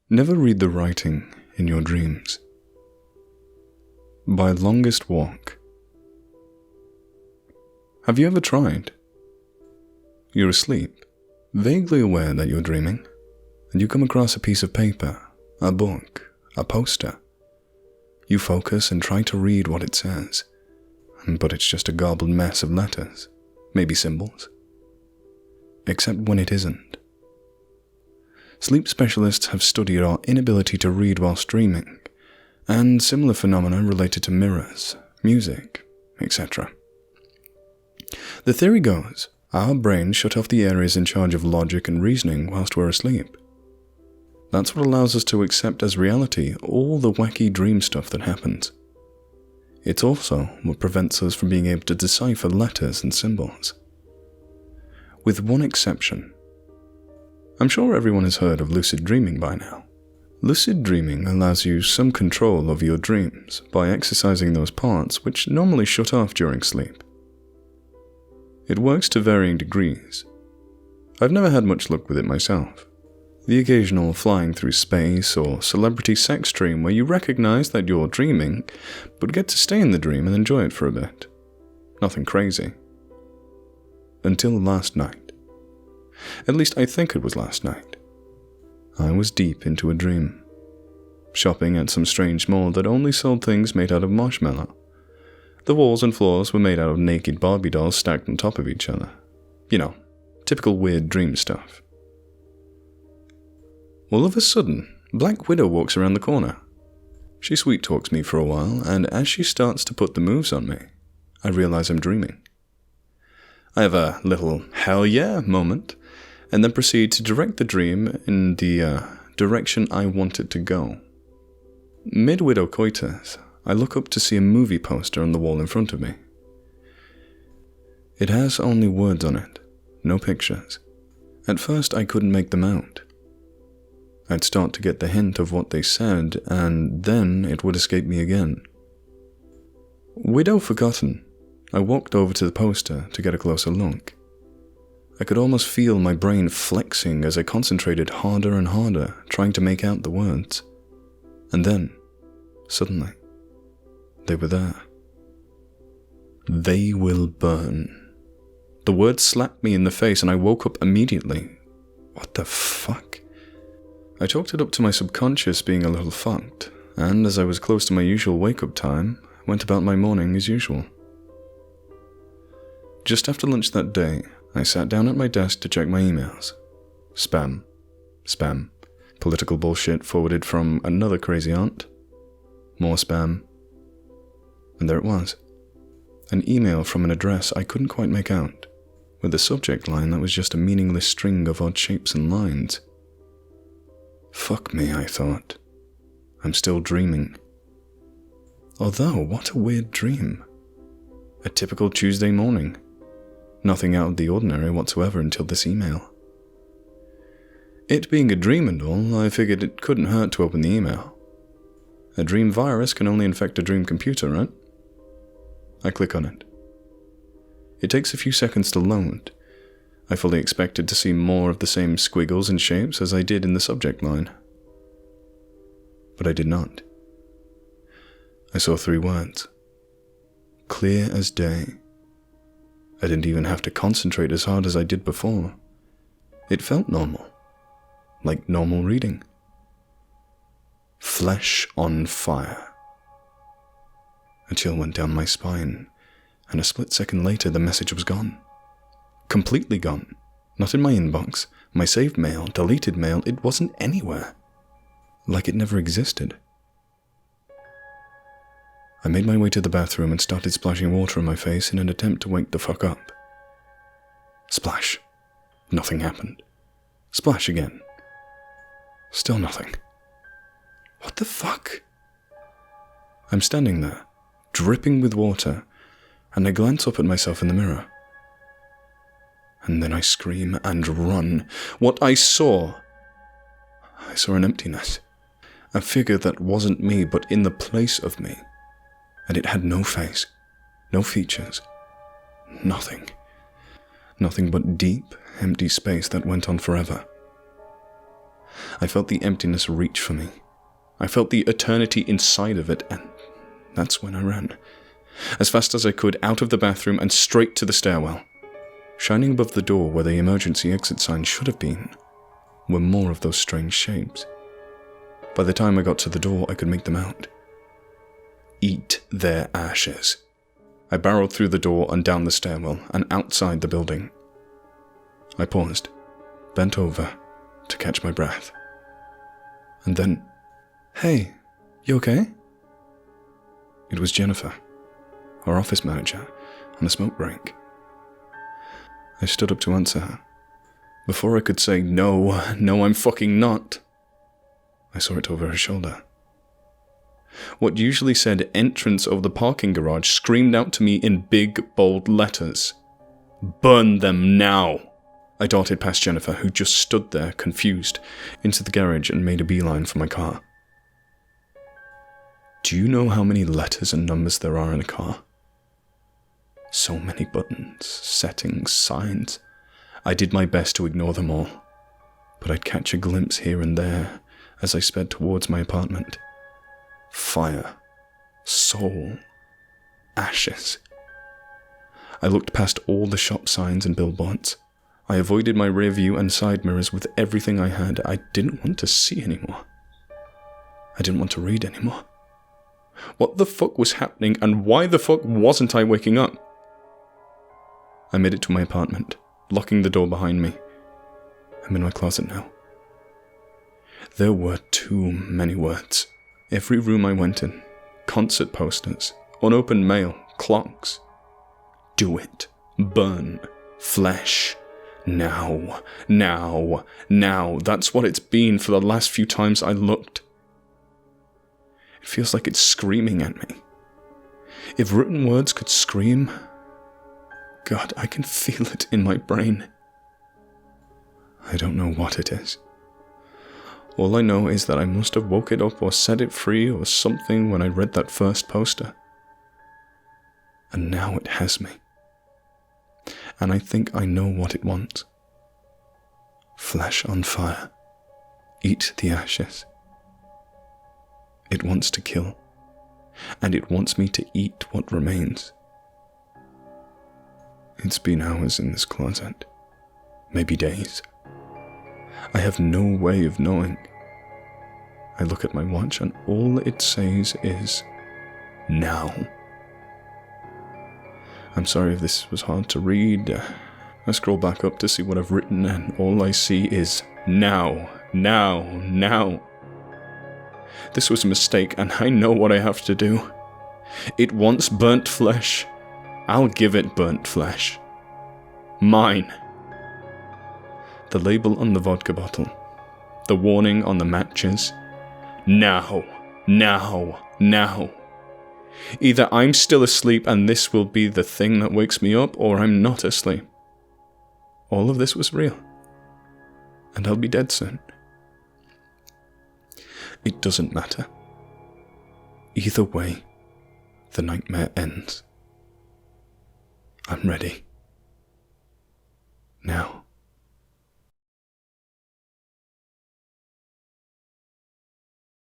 Never read the writing in your dreams. By LongestWalk. Have you ever tried? You're asleep, vaguely aware that you're dreaming, and you come across a piece of paper, a book, a poster. You focus and try to read what it says, but it's just a garbled mess of letters, maybe symbols. Except when it isn't. Sleep specialists have studied our inability to read whilst dreaming, and similar phenomena related to mirrors, music, etc. The theory goes, our brains shut off the areas in charge of logic and reasoning whilst we're asleep. That's what allows us to accept as reality all the wacky dream stuff that happens. It's also what prevents us from being able to decipher letters and symbols. With one exception. I'm sure everyone has heard of lucid dreaming by now. Lucid dreaming allows you some control over your dreams by exercising those parts which normally shut off during sleep. It works to varying degrees. I've never had much luck with it myself. The occasional flying through space or celebrity sex dream where you recognize that you're dreaming, but get to stay in the dream and enjoy it for a bit. Nothing crazy. Until last night. At least I think it was last night. I was deep into a dream. Shopping at some strange mall that only sold things made out of marshmallow. The walls and floors were made out of naked Barbie dolls stacked on top of each other. You know, typical weird dream stuff. All of a sudden, Black Widow walks around the corner. She sweet-talks me for a while, and as she starts to put the moves on me, I realize I'm dreaming. I have a little hell yeah moment, and then proceed to direct the dream in the direction I want it to go. Mid-widow coitus, I look up to see a movie poster on the wall in front of me. It has only words on it, no pictures. At first I couldn't make them out. I'd start to get the hint of what they said, and then it would escape me again. Widow forgotten, I walked over to the poster to get a closer look. I could almost feel my brain flexing as I concentrated harder and harder, trying to make out the words. And then, suddenly, they were there. They will burn. The words slapped me in the face and I woke up immediately. What the fuck? I chalked it up to my subconscious being a little fucked, and as I was close to my usual wake-up time, went about my morning as usual. Just after lunch that day, I sat down at my desk to check my emails. Spam. Spam. Political bullshit forwarded from another crazy aunt. More spam. And there it was. An email from an address I couldn't quite make out, with a subject line that was just a meaningless string of odd shapes and lines. Fuck me, I thought. I'm still dreaming. Although, what a weird dream. A typical Tuesday morning. Nothing out of the ordinary whatsoever until this email. It being a dream and all, I figured it couldn't hurt to open the email. A dream virus can only infect a dream computer, right? I click on it. It takes a few seconds to load. I fully expected to see more of the same squiggles and shapes as I did in the subject line. But I did not. I saw 3 words. Clear as day. I didn't even have to concentrate as hard as I did before. It felt normal. Like normal reading. Flesh on fire. A chill went down my spine, and a split second later the message was gone. Completely gone. Not in my inbox, my saved mail, deleted mail, it wasn't anywhere. Like it never existed. I made my way to the bathroom and started splashing water on my face in an attempt to wake the fuck up. Splash. Nothing happened. Splash again. Still nothing. What the fuck? I'm standing there, dripping with water, and I glance up at myself in the mirror. And then I scream and run. What I saw an emptiness. A figure that wasn't me, but in the place of me. And it had no face, no features, nothing. Nothing but deep, empty space that went on forever. I felt the emptiness reach for me. I felt the eternity inside of it, and that's when I ran. As fast as I could, out of the bathroom and straight to the stairwell. Shining above the door where the emergency exit sign should have been were more of those strange shapes. By the time I got to the door, I could make them out. Eat their ashes. I barreled through the door and down the stairwell and outside the building. I paused, bent over to catch my breath. And then, "Hey, you okay?" It was Jennifer, our office manager, on a smoke break. I stood up to answer her. Before I could say, no, I'm fucking not, I saw it over her shoulder. What usually said entrance of the parking garage screamed out to me in big, bold letters. "Burn them now!" I darted past Jennifer, who just stood there, confused, into the garage and made a beeline for my car. Do you know how many letters and numbers there are in a car? So many buttons, settings, signs. I did my best to ignore them all, but I'd catch a glimpse here and there as I sped towards my apartment. Fire, soul, ashes. I looked past all the shop signs and billboards. I avoided my rear view and side mirrors with everything I had. I didn't want to see anymore. I didn't want to read anymore. What the fuck was happening, and why the fuck wasn't I waking up? I made it to my apartment, locking the door behind me. I'm in my closet now. There were too many words. Every room I went in, concert posters, unopened mail, clocks. Do it. Burn. Flesh. Now. Now. Now. That's what it's been for the last few times I looked. It feels like it's screaming at me. If written words could scream, God, I can feel it in my brain. I don't know what it is. All I know is that I must have woke it up or set it free or something when I read that first poster. And now it has me. And I think I know what it wants. Flesh on fire. Eat the ashes. It wants to kill. And it wants me to eat what remains. It's been hours in this closet. Maybe days. I have no way of knowing. I look at my watch and all it says is, now. I'm sorry if this was hard to read. I scroll back up to see what I've written and all I see is, now, now, now. This was a mistake and I know what I have to do. It wants burnt flesh. I'll give it burnt flesh. Mine. The label on the vodka bottle. The warning on the matches. Now. Now. Now. Either I'm still asleep and this will be the thing that wakes me up, or I'm not asleep. All of this was real. And I'll be dead soon. It doesn't matter. Either way, the nightmare ends. I'm ready. Now.